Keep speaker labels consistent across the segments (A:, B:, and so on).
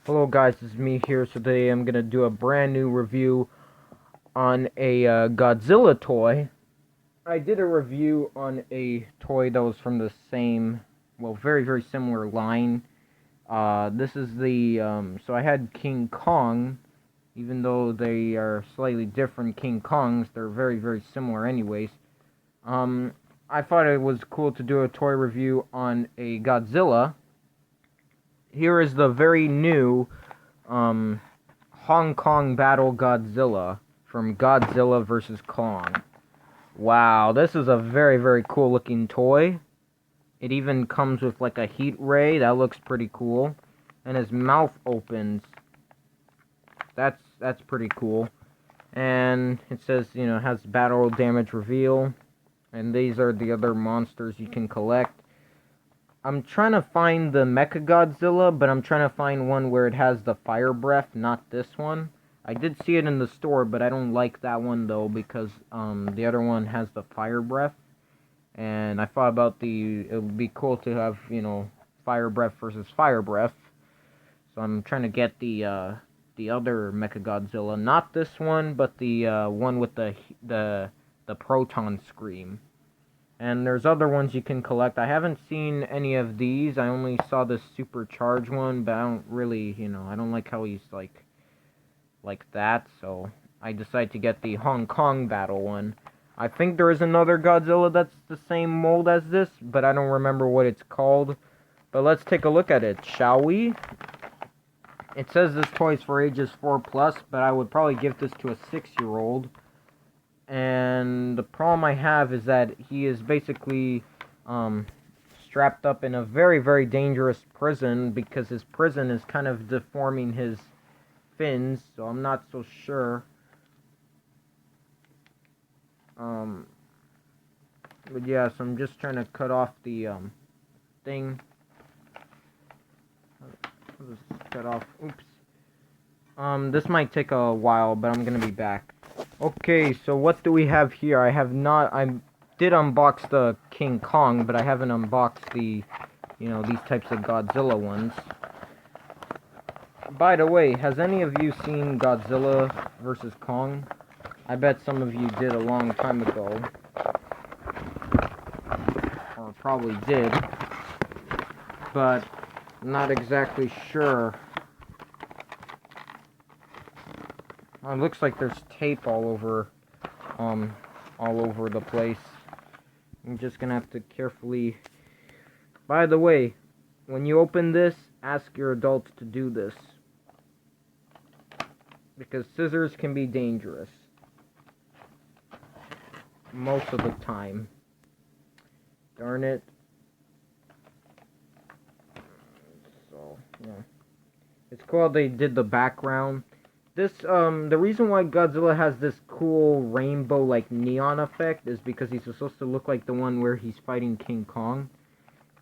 A: Hello guys, it's me here. So today I'm gonna do a brand new review on a Godzilla toy. I did a review on a toy that was from the same, well, very similar line. This is the, so I had King Kong, even though they are slightly different King Kongs, they're very similar anyways. I thought it was cool to do a toy review on a Godzilla. Here is the very new Hong Kong Battle Godzilla from Godzilla vs. Kong. Wow, this is a very cool looking toy. It even comes with like a heat ray. That looks pretty cool. And his mouth opens. That's pretty cool. And it says, you know, has battle damage reveal. And these are the other monsters you can collect. I'm trying to find the Mechagodzilla, but I'm trying to find one where it has the fire breath, not this one. I did see it in the store, but I don't like that one though because the other one has the fire breath. And I thought about it would be cool to have, you know, fire breath versus fire breath. So I'm trying to get the other Mechagodzilla, not this one, but the one with the proton scream. And there's other ones you can collect. I haven't seen any of these. I only saw the supercharged one, but I don't really, you know, I don't like how he's like that. So I decided to get the Hong Kong battle one. I think there is another Godzilla that's the same mold as this, but I don't remember what it's called. But let's take a look at it, shall we? It says this toy is for ages 4+, but I would probably give this to a 6-year-old. And the problem I have is that he is basically strapped up in a very dangerous prison because his prison is kind of deforming his fins, so I'm not so sure. But yeah, so I'm just trying to cut off the thing. I'll just cut off. Oops. This might take a while, but I'm gonna be back. Okay, so what do we have here? I did unbox the King Kong, but I haven't unboxed the, you know, these types of Godzilla ones. By the way, has any of you seen Godzilla vs. Kong? I bet some of you did a long time ago. Or probably did. But not exactly sure. It looks like there's tape all over the place. I'm just gonna have to carefully... By the way, when you open this, ask your adults to do this. Because scissors can be dangerous. Most of the time. Darn it. So, yeah. It's cool how they did the background. This, the reason why Godzilla has this cool rainbow, like, neon effect is because he's supposed to look like the one where he's fighting King Kong.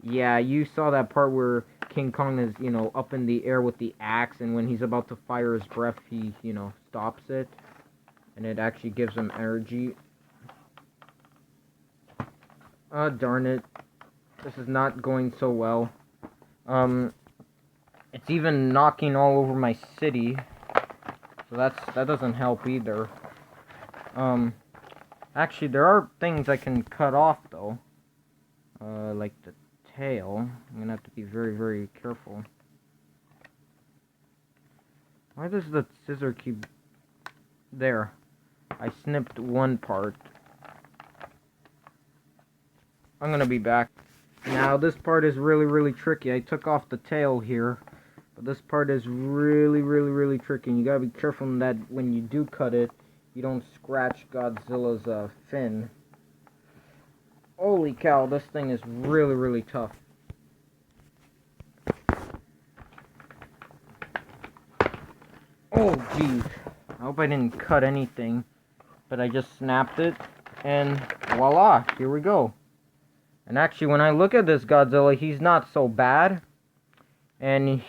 A: Yeah, you saw that part where King Kong is, you know, up in the air with the axe, and when he's about to fire his breath, he, you know, stops it. And it actually gives him energy. Darn it. This is not going so well. It's even knocking all over my city. So that doesn't help either. Actually, there are things I can cut off, though. Like the tail. I'm gonna have to be very careful. Why does the scissor keep... There. I snipped one part. I'm gonna be back. Now, this part is really tricky. I took off the tail here. But this part is really tricky. And you gotta be careful that when you do cut it, you don't scratch Godzilla's fin. Holy cow, this thing is really tough. Oh, geez. I hope I didn't cut anything. But I just snapped it. And voila, here we go. And actually, when I look at this Godzilla, he's not so bad. And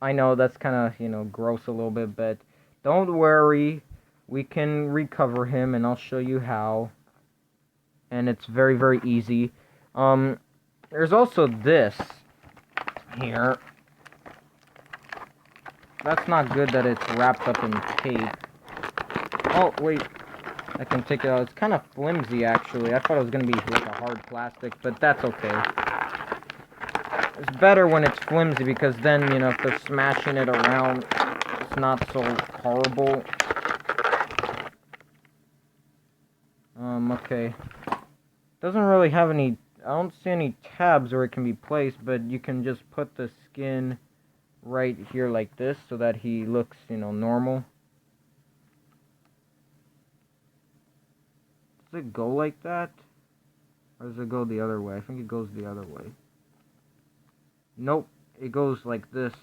A: I know that's kind of, you know, gross a little bit, but don't worry. We can recover him, and I'll show you how. And it's very easy. There's also this here. That's not good that it's wrapped up in tape. Oh, wait. I can take it out. It's kind of flimsy, actually. I thought it was going to be like a hard plastic, but that's okay. It's better when it's flimsy because then, you know, if they're smashing it around, it's not so horrible. Okay. Doesn't really have any, I don't see any tabs where it can be placed, but you can just put the skin right here like this so that he looks, you know, normal. Does it go like that? Or does it go the other way? I think it goes the other way. Nope, it goes like this.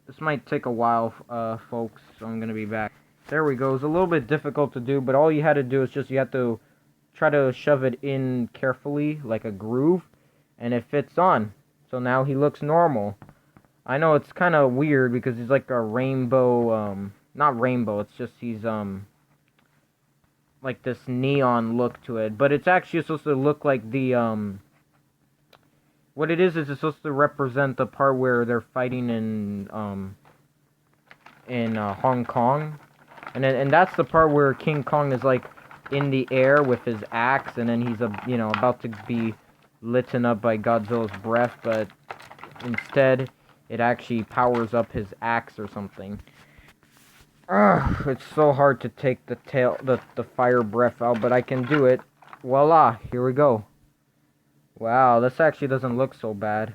A: This might take a while, folks, so I'm gonna be back. There we go. It's a little bit difficult to do, but all you had to do is just you have to try to shove it in carefully, like a groove, and it fits on. So now he looks normal. I know it's kind of weird because he's like a rainbow, not rainbow, it's just he's, like this neon look to it. But it's actually supposed to look like the, what it is it's supposed to represent the part where they're fighting in Hong Kong. And that's the part where King Kong is like in the air with his axe, and then he's you know, about to be litten up by Godzilla's breath, but instead it actually powers up his axe or something. Ugh, it's so hard to take the fire breath out, but I can do it. Voila, here we go. Wow, this actually doesn't look so bad.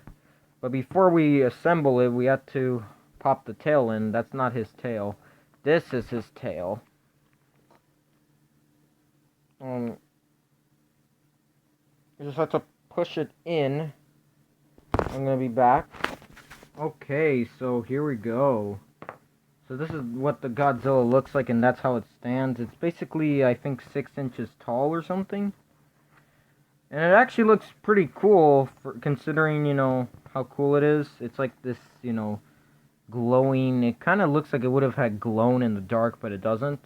A: But before we assemble it, we have to pop the tail in. That's not his tail. This is his tail. You just have to push it in. I'm gonna be back. Okay, so here we go. So this is what the Godzilla looks like, and that's how it stands. It's basically, I think, 6 inches tall or something. And it actually looks pretty cool, considering, you know, how cool it is. It's like this, you know, glowing. It kind of looks like it would have had glown in the dark, but it doesn't.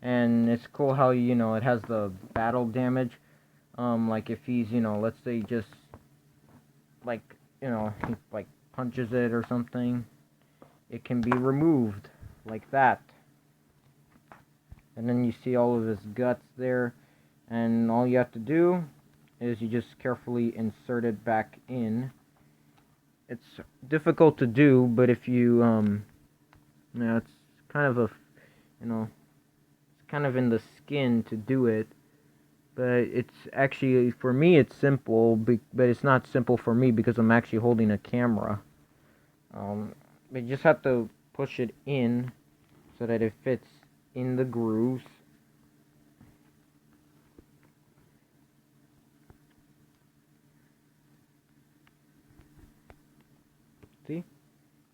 A: And it's cool how, you know, it has the battle damage. Like if he's, you know, let's say just, like, you know, he, like, punches it or something, it can be removed, like that. And then you see all of his guts there. And all you have to do is you just carefully insert it back in. It's difficult to do, but if you, yeah, it's kind of a, you know, it's kind of in the skin to do it. But it's actually, for me, it's simple, but it's not simple for me because I'm actually holding a camera. But you just have to push it in so that it fits in the grooves. See?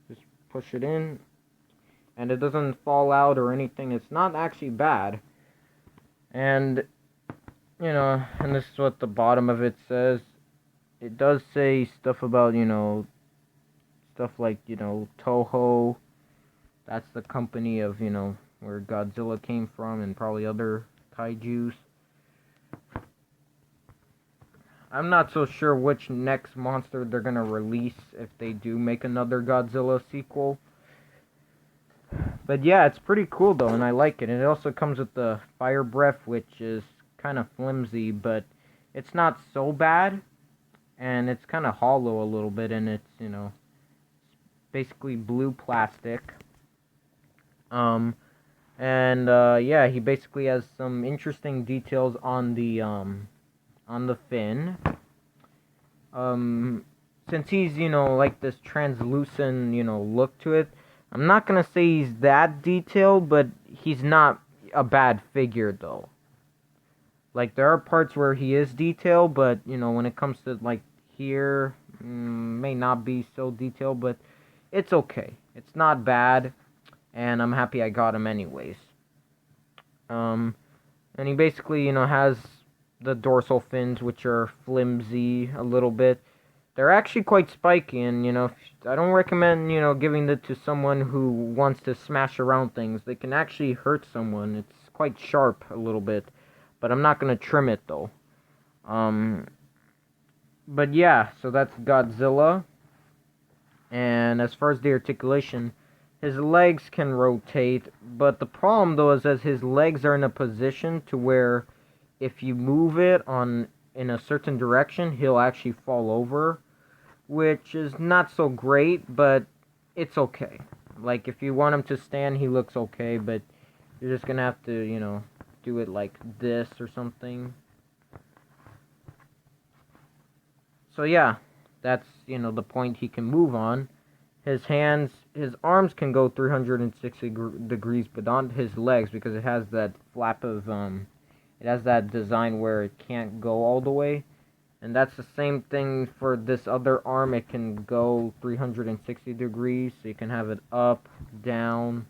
A: Just push it in, and it doesn't fall out or anything. It's not actually bad. And, you know, and this is what the bottom of it says. It does say stuff about, you know, stuff like, you know, Toho. That's the company of, you know, where Godzilla came from, and probably other kaijus. I'm not so sure which next monster they're gonna release if they do make another Godzilla sequel. But yeah, it's pretty cool though, and I like it. And it also comes with the fire breath, which is kind of flimsy, but it's not so bad. And it's kind of hollow a little bit, and it's, you know, basically blue plastic. Yeah, he basically has some interesting details on the fin. Since he's, you know, like this translucent, you know, look to it, I'm not gonna say he's that detailed, but he's not a bad figure, though. Like, there are parts where he is detailed, but, you know, when it comes to, like, here, may not be so detailed, but it's okay. It's not bad, and I'm happy I got him anyways. And he basically, you know, has the dorsal fins, which are flimsy a little bit. They're actually quite spiky, and, you know, I don't recommend, you know, giving it to someone who wants to smash around things. They can actually hurt someone. It's quite sharp a little bit, but I'm not going to trim it, though. But yeah, so that's Godzilla, and And as far as the articulation, his legs can rotate, but the problem though is that his legs are in a position to where if you move it in a certain direction, he'll actually fall over, which is not so great, but it's okay. Like if you want him to stand, he looks okay, but you're just gonna have to, do it like this or something. So yeah, that's, the point he can move on. His arms can go 360 degrees, but not his legs, because it has that flap of, it has that design where it can't go all the way. And that's the same thing for this other arm. It can go 360 degrees, so you can have it up, down,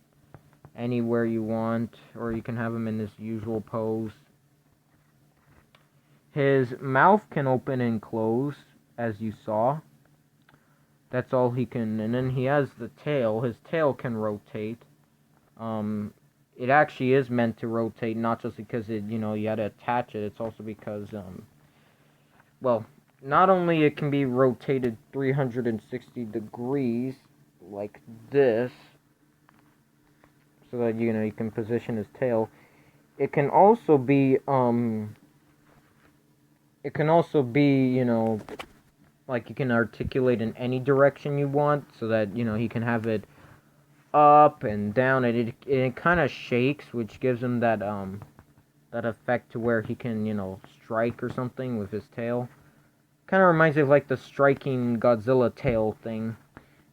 A: anywhere you want, or you can have him in this usual pose. His mouth can open and close, as you saw. That's all he can. And then he has the tail. His tail can rotate. It actually is meant to rotate, not just because you had to attach it. It's also because, well, not only it can be rotated 360 degrees like this, so that you can position his tail. It can also be like you can articulate in any direction you want, so that he can have it up and down, and it kind of shakes, which gives him that effect to where he can strike or something with his tail. Kind of reminds me of like the striking Godzilla tail thing.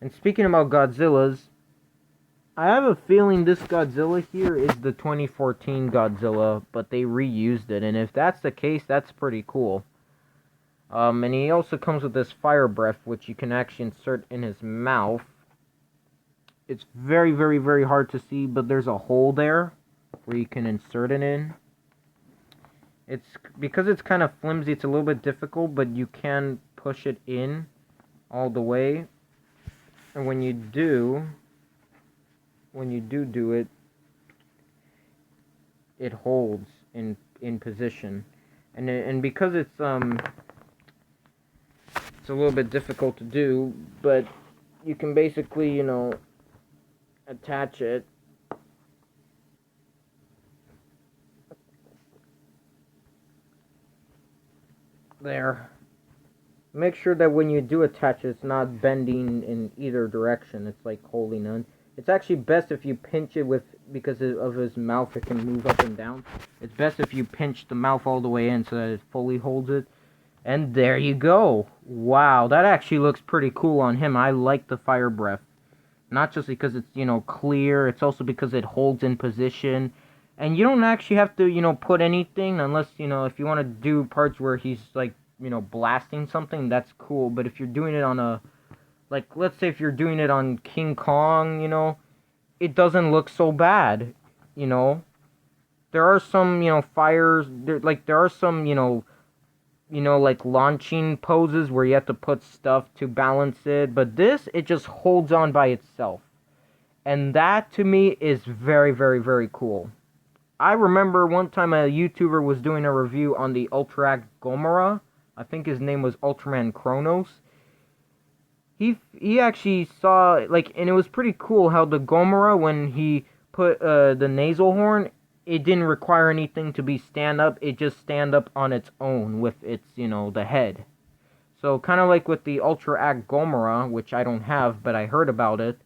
A: And speaking about Godzillas, I have a feeling this Godzilla here is the 2014 Godzilla, but they reused it, and if that's the case, that's pretty cool. And he also comes with this fire breath, which you can actually insert in his mouth. It's very, very, very hard to see, but there's a hole there where you can insert it in. Because it's kind of flimsy, it's a little bit difficult, but you can push it in all the way. And when you do it, it holds in position. And because it's a little bit difficult to do, but you can basically, attach it. There. Make sure that when you do attach it, it's not bending in either direction. It's like holding on. It's actually best if you pinch it because of his mouth, it can move up and down. It's best if you pinch the mouth all the way in so that it fully holds it. And there you go. Wow, that actually looks pretty cool on him. I like the fire breath. Not just because it's, clear, it's also because it holds in position. And you don't actually have to, put anything unless, if you want to do parts where he's, like, blasting something, that's cool. But if you're doing it on let's say if you're doing it on King Kong, it doesn't look so bad, There are some, fires, there are some, like launching poses where you have to put stuff to balance it. But this, it just holds on by itself. And that, to me, is very, very, very cool. I remember one time a YouTuber was doing a review on the Ultra Gomora. I think his name was Ultraman Kronos. He actually saw, and it was pretty cool how the Gomora, when he put the nasal horn, it didn't require anything to be stand up. It just stand up on its own with its, the head. So kind of like with the Ultra Ag Gomora, which I don't have, but I heard about it.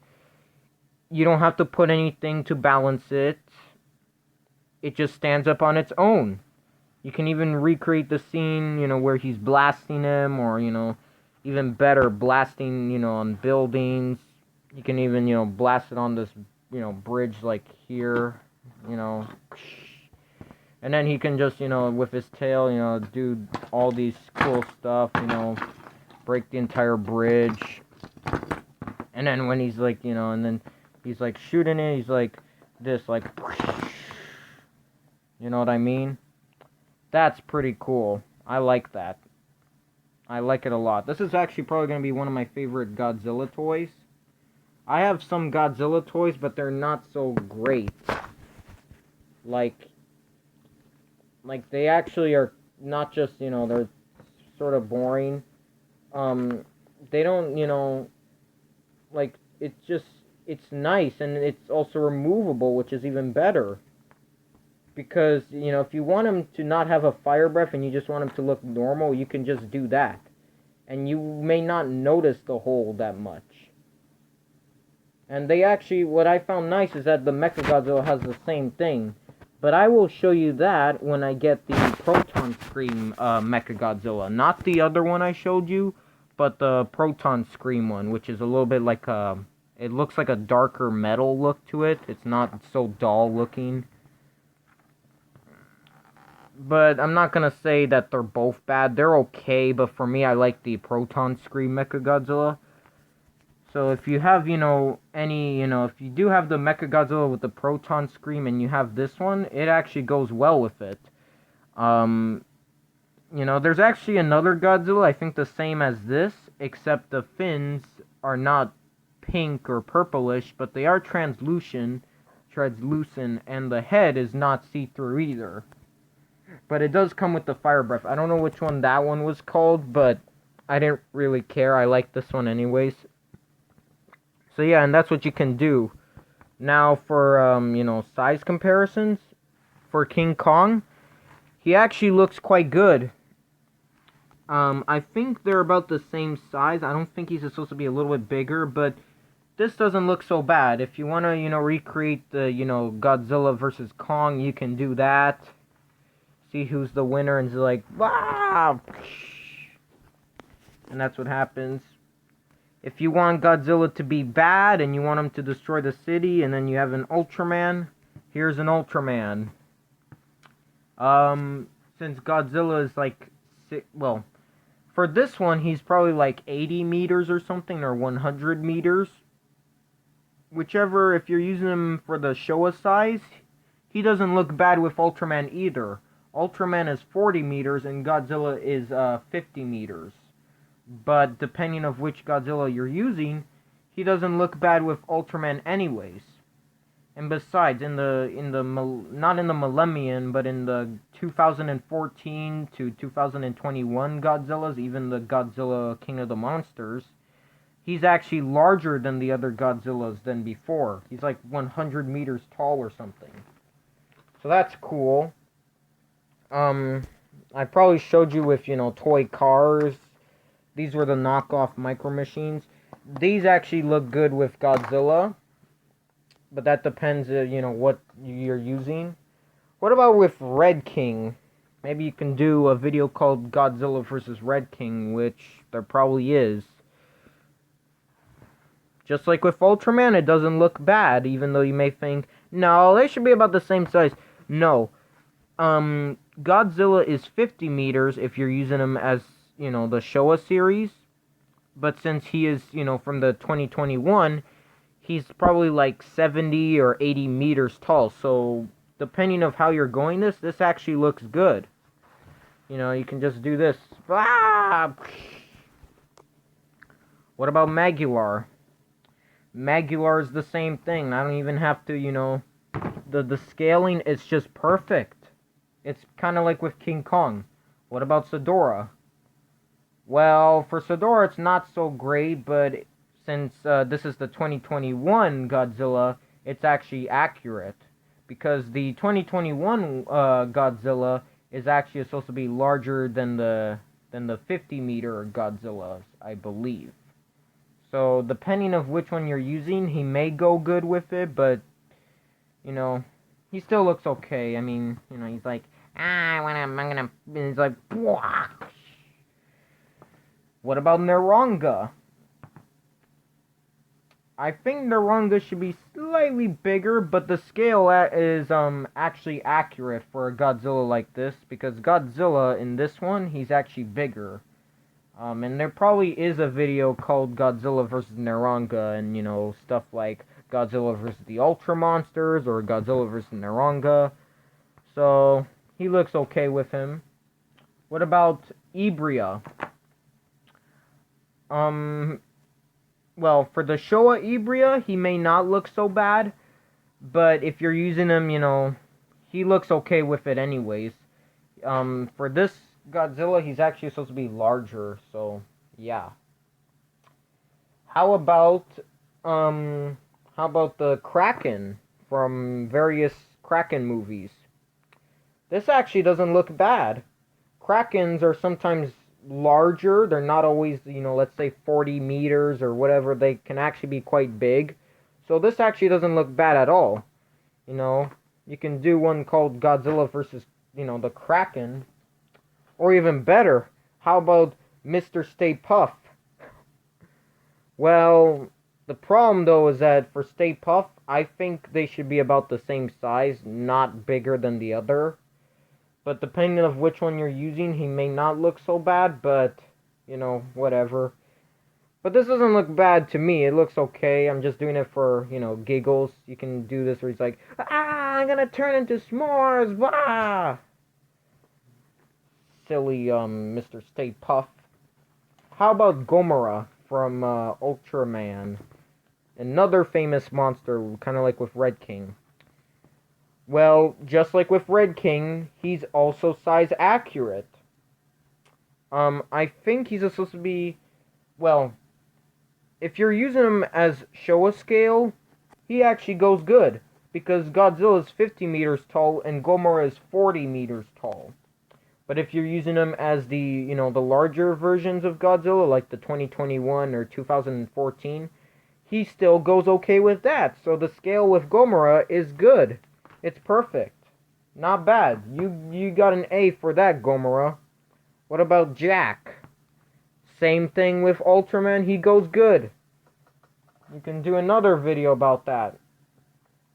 A: You don't have to put anything to balance it. It just stands up on its own. You can even recreate the scene, where he's blasting him, or, even better, blasting, on buildings. You can even, blast it on this, bridge like here, And then he can just, with his tail, do all these cool stuff, break the entire bridge. And then when he's like, and then he's like shooting it, he's like this, like, you know what I mean? That's pretty cool. I like that. I like it a lot. This is actually probably going to be one of my favorite Godzilla toys. I have some Godzilla toys, but they're not so great. Like they actually are not just, they're sort of boring. They don't, like, it's nice, and it's also removable, which is even better. Because, if you want him to not have a fire breath and you just want him to look normal, you can just do that. And you may not notice the hole that much. And they actually, what I found nice is that the Mechagodzilla has the same thing. But I will show you that when I get the Proton Scream Mechagodzilla. Not the other one I showed you, but the Proton Scream one, which is a little bit like a... It looks like a darker metal look to it. It's not so dull looking. But I'm not gonna say that they're both bad. They're okay, but for me, I like the Proton Scream Mechagodzilla. So if you have, if you do have the Mechagodzilla with the Proton Scream and you have this one, it actually goes well with it. There's actually another Godzilla, I think the same as this, except the fins are not pink or purplish, but they are translucent, and the head is not see-through either. But it does come with the fire breath. I don't know which one that one was called, but I didn't really care. I like this one anyways. So yeah, and that's what you can do. Now for, size comparisons, for King Kong, he actually looks quite good. I think they're about the same size. I don't think he's supposed to be a little bit bigger, but this doesn't look so bad. If you want to, recreate the, Godzilla versus Kong, you can do that. See who's the winner, and it's like, wow! And that's what happens. If you want Godzilla to be bad, and you want him to destroy the city, and then you have an Ultraman, here's an Ultraman. Since Godzilla is like, for this one, he's probably like 80 meters or something, or 100 meters. Whichever, if you're using him for the Showa size, he doesn't look bad with Ultraman either. Ultraman is 40 meters and Godzilla is 50 meters. But depending on which Godzilla you're using, he doesn't look bad with Ultraman anyways. And besides, not in the Millennium, but in the 2014 to 2021 Godzillas, even the Godzilla King of the Monsters, he's actually larger than the other Godzillas than before. He's like 100 meters tall or something. So that's cool. I probably showed you with, toy cars. These were the knockoff Micro Machines. These actually look good with Godzilla. But that depends, what you're using. What about with Red King? Maybe you can do a video called Godzilla vs. Red King, which there probably is. Just like with Ultraman, it doesn't look bad, even though you may think, no, they should be about the same size. No. Godzilla is 50 meters if you're using him as, the Showa series. But since he is, from the 2021, he's probably like 70 or 80 meters tall. So, depending on how you're going this actually looks good. You can just do this. Ah! What about Magular? Magular is the same thing. I don't even have to, the scaling is just perfect. It's kind of like with King Kong. What about Sedora? Well, for Sedora, it's not so great, but since this is the 2021 Godzilla, it's actually accurate. Because the 2021 Godzilla is actually supposed to be larger than the 50-meter Godzillas, I believe. So, depending on which one you're using, he may go good with it, but, he still looks okay. I mean, he's like, I'm gonna, he's like, wah. What about Neronga? I think Neronga should be slightly bigger, but the scale is actually accurate for a Godzilla like this, because Godzilla in this one, he's actually bigger. And there probably is a video called Godzilla vs. Neronga, and, stuff like Godzilla vs. the Ultra Monsters, or Godzilla vs. Neronga. So, he looks okay with him. What about Ibria? Well, for the Showa Ibria, he may not look so bad, but if you're using him, he looks okay with it anyways. For this Godzilla, he's actually supposed to be larger, so, yeah. How about How about the Kraken from various Kraken movies? This actually doesn't look bad. Krakens are sometimes larger. They're not always, let's say 40 meters or whatever. They can actually be quite big. So this actually doesn't look bad at all. You know, you can do one called Godzilla versus, the Kraken. Or even better, how about Mr. Stay Puff? Well, the problem though is that for Stay Puff, I think they should be about the same size, not bigger than the other. But depending on which one you're using, he may not look so bad, but, whatever. But this doesn't look bad to me. It looks okay. I'm just doing it for, giggles. You can do this where he's like, I'm gonna turn into s'mores, wah! Silly, Mr. Stay Puff. How about Gomorrah from, Ultraman? Another famous monster, kind of like with Red King. Well, just like with Red King, he's also size accurate. I think he's supposed to be, well, if you're using him as Showa scale, he actually goes good. Because Godzilla is 50 meters tall and Gomorrah is 40 meters tall. But if you're using him as the, the larger versions of Godzilla, like the 2021 or 2014, he still goes okay with that. So the scale with Gomorrah is good. It's perfect. Not bad. You got an A for that, Gomorrah. What about Jack? Same thing with Ultraman, he goes good. You can do another video about that.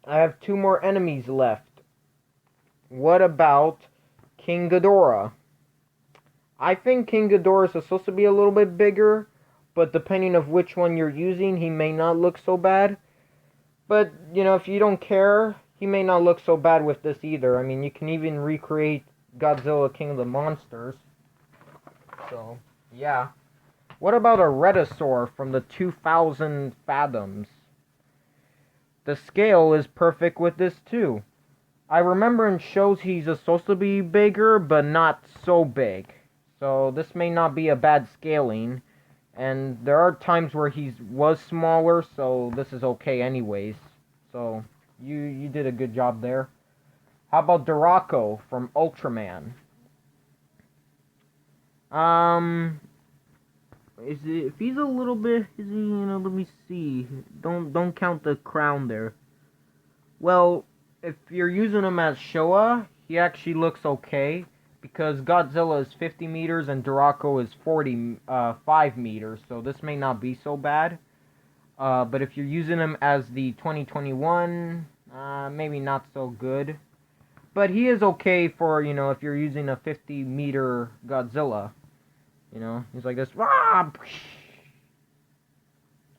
A: I have 2 more enemies left. What about King Ghidorah? I think King Ghidorah is supposed to be a little bit bigger, but depending on which one you're using, he may not look so bad. But, if you don't care, he may not look so bad with this either. I mean, you can even recreate Godzilla King of the Monsters. So, yeah. What about a Rhedosaur from the 2000 Fathoms? The scale is perfect with this too. I remember in shows he's supposed to be bigger, but not so big. So this may not be a bad scaling. And there are times where he was smaller, so this is okay anyways. So, you did a good job there. How about Duraco from Ultraman? If he's a little bit, let me see. Don't count the crown there. Well, if you're using him as Showa, he actually looks okay. Because Godzilla is 50 meters and Duraco is 45 meters, so this may not be so bad. But if you're using him as the 2021, maybe not so good. But he is okay for, if you're using a 50-meter Godzilla. He's like this. Rah!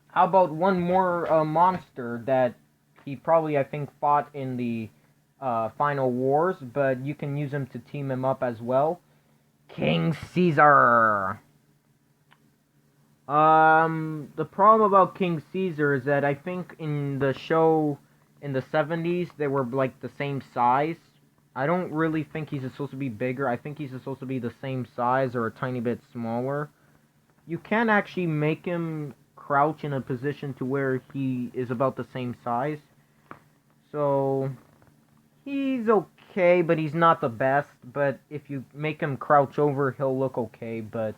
A: How about one more monster that he probably, I think, fought in the Final Wars, but you can use him to team him up as well. King Caesar! The problem about King Caesar is that I think in the show in the 70s, they were like the same size. I don't really think he's supposed to be bigger. I think he's supposed to be the same size or a tiny bit smaller. You can actually make him crouch in a position to where he is about the same size. So, he's okay, but he's not the best. But if you make him crouch over, he'll look okay. But,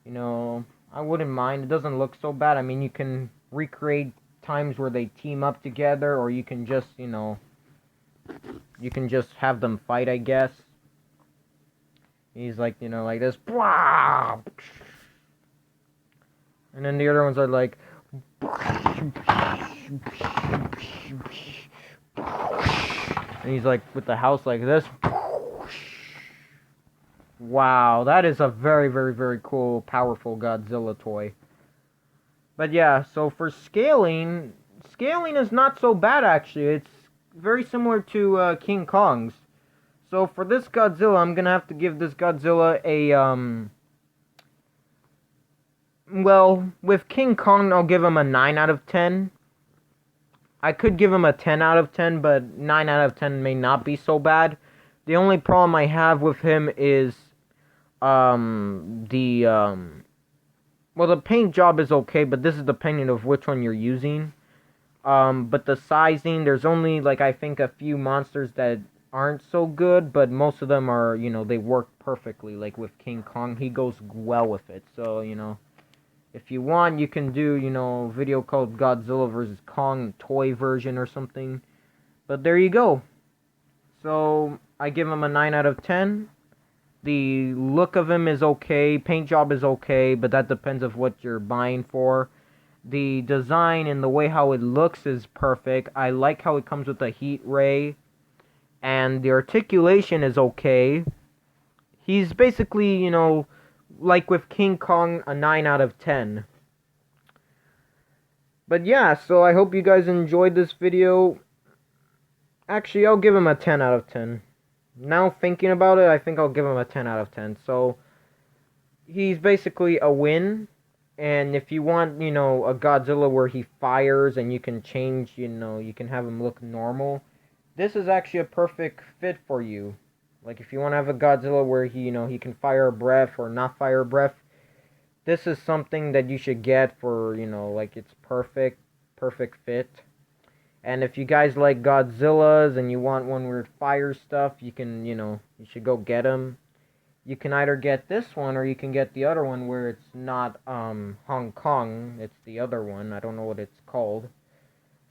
A: I wouldn't mind. It doesn't look so bad. I mean, you can recreate times where they team up together, or you can just, you can just have them fight, I guess. He's like, like this. And then the other ones are like. And he's like with the house like this. Wow, that is a very, very, very cool, powerful Godzilla toy. But yeah, so for scaling is not so bad actually. It's very similar to King Kong's. So for this Godzilla, I'm gonna have to give this Godzilla a well, with King Kong, I'll give him a 9 out of 10. I could give him a 10 out of 10, but 9 out of 10 may not be so bad. The only problem I have with him is Well, the paint job is okay, but this is depending of which one you're using. But the sizing, there's only, like, I think a few monsters that aren't so good, but most of them are, they work perfectly. Like with King Kong, he goes well with it. So, if you want, you can do, a video called Godzilla vs. Kong toy version or something. But there you go. So, I give him a 9 out of 10. The look of him is okay, paint job is okay, but that depends of what you're buying for. The design and the way how it looks is perfect. I like how it comes with a heat ray. And the articulation is okay. He's basically, like with King Kong, a 9 out of 10. But yeah, so I hope you guys enjoyed this video. Actually, I'll give him a 10 out of 10. Now thinking about it, I think I'll give him a 10 out of 10. So, he's basically a win. And if you want, a Godzilla where he fires and you can change, you can have him look normal, this is actually a perfect fit for you. Like, if you want to have a Godzilla where he can fire a breath or not fire a breath, this is something that you should get for, like, it's perfect fit. And if you guys like Godzillas and you want one where it fires stuff, you can, you should go get them. You can either get this one or you can get the other one where it's not Hong Kong. It's the other one. I don't know what it's called.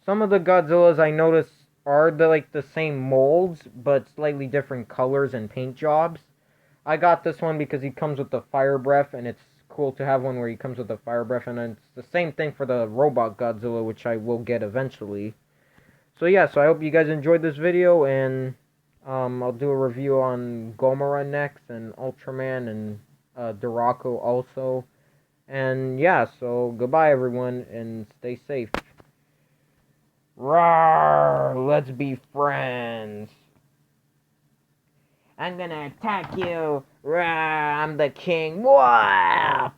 A: Some of the Godzillas I noticed are the same molds but slightly different colors and paint jobs. I got this one because he comes with the fire breath, and it's cool to have one where he comes with the fire breath, and it's the same thing for the robot Godzilla, which I will get eventually. So yeah, so I hope you guys enjoyed this video, and I'll do a review on Gomora next, and Ultraman, and Duraco also. And yeah, so goodbye everyone, and stay safe. Rawr, let's be friends. I'm gonna attack you. Rawr, I'm the king. Wah!